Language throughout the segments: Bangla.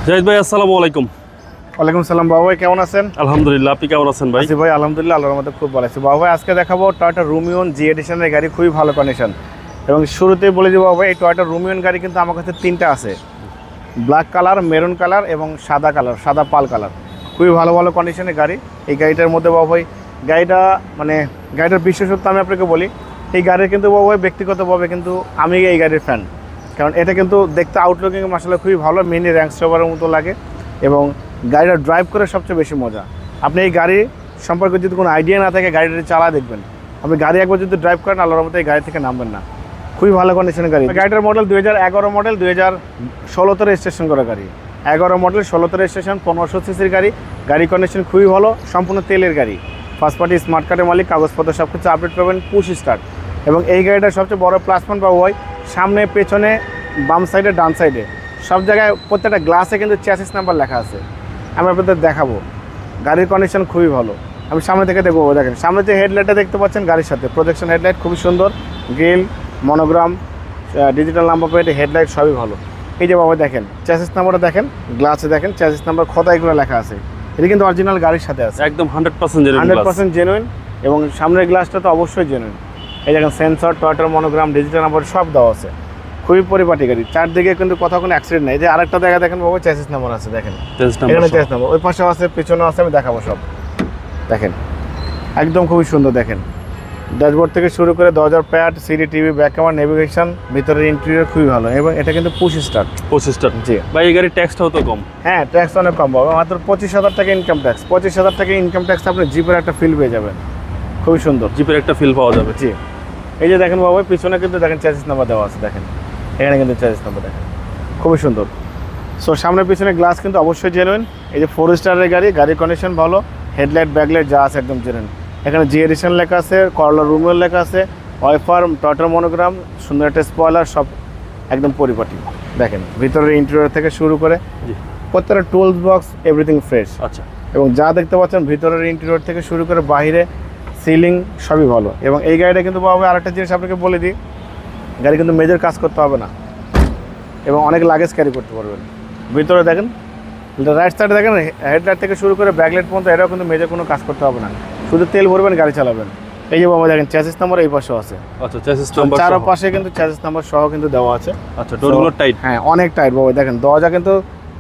জাহিদ ভাই আসসালামু আলাইকুম। ওয়ালাইকুম সালাম। বাবা ভাই কেমন আছেন? আলহামদুলিল্লাহ, আপনি কেমন আছেন ভাই? ভাই আলহামদুলিল্লাহ, আল্লাহর রহমতে খুব ভালো আছি। বাবা ভাই আজকে দেখাবো টয়োটা রুমিয়ন জি এডিশনের গাড়ি, খুবই ভালো কন্ডিশন। এবং শুরুতেই বলে দিব বাবা ভাই, এই টয়োটা রুমিয়ন গাড়ি কিন্তু আমার কাছে তিনটা আছে, ব্ল্যাক কালার, মেরুন কালার এবং সাদা কালার, সাদা পাল কালার। খুবই ভালো ভালো কন্ডিশনের গাড়ি এই গাড়িটার মধ্যে। বাবা ভাই গাড়িটার বিশেষত্ব আমি আপনাকে বলি, এই গাড়ির কিন্তু বাবা ভাই ব্যক্তিগতভাবে কিন্তু আমি এই গাড়ির ফ্যান। কারণ এটা কিন্তু দেখতে আউটলুকিং মাশাআল্লাহ খুবই ভালো, মিনি র্যাঙ্ক রোভারের মতো লাগে। এবং গাড়িটা ড্রাইভ করে সবচেয়ে বেশি মজা। আপনি এই গাড়ি সম্পর্কে যদি কোনো আইডিয়া না থাকে, গাড়িটা চালা দেখবেন, আপনি গাড়ি একবার যদি ড্রাইভ করেন, আল্লাহর রহমতে এই গাড়ি থেকে নামবেন না। খুবই ভালো কন্ডিশনের গাড়ি। গাড়িটার মডেল 2011 মডেল, 2016তে রেজিস্ট্রেশন করা গাড়ি। 11 মডেল, 16তে রেজিস্ট্রেশন, 1500 সিসির গাড়ি। গাড়ি কন্ডিশন খুবই ভালো, সম্পূর্ণ তেলের গাড়ি। ফার্স্ট পার্টি স্মার্ট কার্ডের মালিক, কাগজপত্র সব কিছু আপডেট পাবেন, পুশ স্টার্ট। এবং এই গাড়িটার সবচেয়ে বড় প্লাস পয়েন্ট পাবো ভাই, সামনে পেছনে বাম সাইডে ডান সাইডে সব জায়গায় প্রত্যেকটা গ্লাসে কিন্তু চ্যাসিস নাম্বার লেখা আছে। আমি আপনাদের দেখাবো। গাড়ির কন্ডিশন খুবই ভালো। আমি সামনে থেকে দেখবো, দেখেন সামনে যে হেডলাইটটা দেখতে পাচ্ছেন গাড়ির সাথে, প্রজেকশন হেডলাইট খুবই সুন্দর, grill, monogram, digital number plate, headlight সবই ভালো। এই যে বাবা দেখেন চ্যাসিস নাম্বারটা দেখেন, গ্লাসে দেখেন চ্যাসিস নাম্বার খোদাই করে লেখা আছে। এটা কিন্তু অরিজিনাল গাড়ির সাথে আছে, একদম 100% জেনুইন। এবং সামনের গ্লাসটা তো অবশ্যই জেনুইন। এই দেখেন সেন্সর, টয়োটার মনোগ্রাম, ডিজিটাল নাম্বার সব দেওয়া আছে। খুবই পরিপাটি গাড়ি, চারদিকে কিন্তু কোথাও কোনো অ্যাক্সিডেন্ট নেই। যে আরেকটা দেখা দেখেন বাবা, চ্যাসিস নাম্বার আছে দেখেন, এখানে চ্যাসিস নাম্বার, ওই পাশেও আছে, পিছনেও আছে, আমি দেখাবো সব। দেখেন একদম খুবই সুন্দর। দেখেন ড্যাশবোর্ড থেকে শুরু করে দরজার pad, CD, TV, back camera, navigation, ভিতরের ইন্টেরিয়র খুবই ভালো। এবং এটা কিন্তু পুশ স্টার্ট। জি ভাই, এই গাড়ির ট্যাক্সটাও তো কম। হ্যাঁ, ট্যাক্স অনেক কম পাবে, মাত্র 25,000 টাকা ইনকাম ট্যাক্স। 25,000 টাকা ইনকাম ট্যাক্স আপনি জিপের একটা ফিল পেয়ে যাবেন, খুবই সুন্দর। জিপের একটা ফিল পাওয়া যাবে। জি, এই যে দেখেন বাবা, পিছনে কিন্তু দেখেন চ্যাসিস নাম্বার দেওয়া আছে, দেখেন এখানে কিন্তু চ্যাসিস নাম্বার দেখেন, খুবই সুন্দর। সো সামনে পিছনে গ্লাস কিন্তু অবশ্যই জেনুইন। এই যে 4 স্টারের গাড়ি, গাড়ির কন্ডিশন ভালো, হেডলাইট, ব্যাকলাইট যা আছে একদম জেনুইন। এখানে জি এডিশন লেখা আছে, করলা রুমিয়ন লেখা আছে, ওয়াইফার, টয়োটার মনোগ্রাম, সুন্দর একটা স্পয়লার, সব একদম পরিপাটি। দেখেন ভিতরের ইন্টেরিয়র থেকে শুরু করে প্রত্যেকটা টুলস বক্স, এভরিথিং ফ্রেশ। আচ্ছা, এবং যা দেখতে পাচ্ছেন ভিতরের ইন্টেরিয়র থেকে শুরু করে বাইরে সিলিং সবই ভালো। এবং এই গাড়িটা কিন্তু বাবা আরেকটা জিনিস আপনাকে বলে দিই, গাড়ি কিন্তু মেজর কাজ করতে হবে না এবং অনেক লাগেজ ক্যারি করতে পারবেন। ভিতরে দেখেন, রাইট সাইডে দেখেন হেডলাইট থেকে শুরু করে ব্যাকলাইট পর্যন্ত, এটাও কিন্তু মেজর কোনো কাজ করতে হবে না, শুধু তেল ভরবেন, গাড়ি চালাবেন। এই যে বাবা দেখেন চ্যাসিস নাম্বার এই পাশেও আছে। আচ্ছা, চ্যাসিস নাম্বার চার পাশে কিন্তু চ্যাসিস নাম্বার সহ কিন্তু দেওয়া আছে। আচ্ছা, ডোরগুলো টাইট। হ্যাঁ, অনেক টাইট বাবা। দেখেন দরজা কিন্তু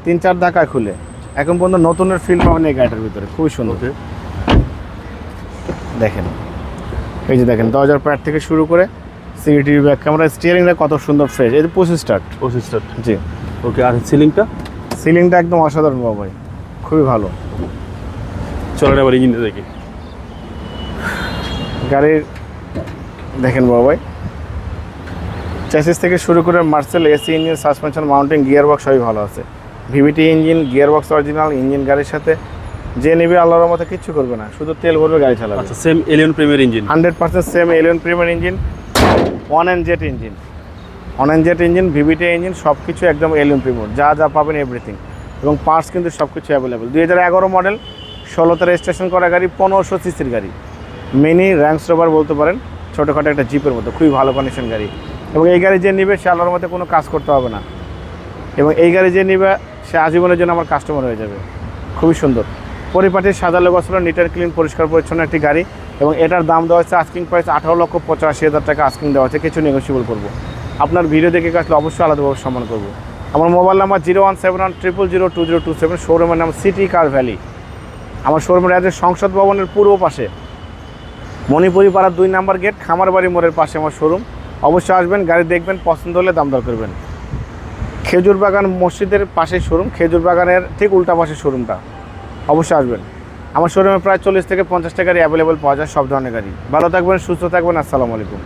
3-4 ধাক্কায় খুলে, এখন পর্যন্ত নতুনের ফিল পাবেন এই গাড়িটার ভিতরে, খুবই সুন্দর। দেখেন এই যে দেখেন দরজার প্যাড থেকে শুরু করে সিসিটিভি, ব্যাক ক্যামেরা, স্টিয়ারিংটা কত সুন্দর ফ্রেশ। এই যে পুশ স্টার্ট। জি, ওকে। আর সিলিংটা একদম অসাধারণ বাবা ভাই, খুবই ভালো। চলেন এবার ইঞ্জিনটা দেখি। গাড়ির দেখেন বাবা ভাই, চ্যাসিস থেকে শুরু করে Marcel, AC engine, suspension, mounting, gear box সবই ভালো আছে। VVT engine, gear box original, engine গাড়ির সাথে যে নেবে আল্লাহর মতো কিচ্ছু করবে না, শুধু তেল ভরবে, গাড়ি চালাবে। আচ্ছা, same Allion premier engine, 100% same Allion premier engine, 1NZ engine, 1NZ engine, VVT engine, সব কিছু একদম এলিয়ন প্রিমিয়ার, যা যা পাবেন এভরিথিং। এবং পার্টস কিন্তু সব কিছু অ্যাভেলেবেল। 2011 মডেল, 16তে রেজিস্ট্রেশন করা গাড়ি, 1500 সিসির গাড়ি, মিনি র্যাঙ্ক রোভার বলতে পারেন, ছোটোখাটো একটা জিপের মতো, খুবই ভালো কন্ডিশন গাড়ি। এবং এই গাড়ি যে নেবে সে আল্লাহর মতো কোনো কাজ করতে হবে না। এবং এই গাড়ি যে নেবে সে আজীবনের জন্য আমার কাস্টমার হয়ে যাবে। খুবই সুন্দর পরিপাটি, সাজালো গোছালো, নিট অ্যান্ড ক্লিন, পরিষ্কার পরিচ্ছন্ন একটি গাড়ি। এবং এটার দাম দেওয়া হচ্ছে আস্কিং প্রাইস 18,85,000 টাকা আস্কিং দেওয়া হচ্ছে, কিছু নেগোসিয়েবল করবো। আপনার ভিডিও দেখে আসলে অবশ্যই আলাদাভাবে সম্মান করবো। আমার মোবাইল নাম্বার 01710002027, শোরুমের নাম সিটি কার ভ্যালি। আমার শোরুমের অ্যাড্রেস সংসদ ভবনের পূর্ব পাশে, মণিপুরি পাড়ার 2 নম্বর গেট, খামারবাড়ি মোড়ের পাশে আমার শোরুম। অবশ্যই আসবেন, গাড়ি দেখবেন, পছন্দ হলে দাম দর করবেন। খেজুর বাগান মসজিদের পাশে শোরুম, খেজুর বাগানের ঠিক উল্টা পাশে শোরুমটা, অবশ্যই আসবেন। আমার শোরুমে প্রায় 40 থেকে 50টা গাড়ি অ্যাভেলেবেল পাওয়া যায়, সব ধরনের গাড়ি। ভালো থাকবেন, সুস্থ থাকবেন, আসসালামু আলাইকুম।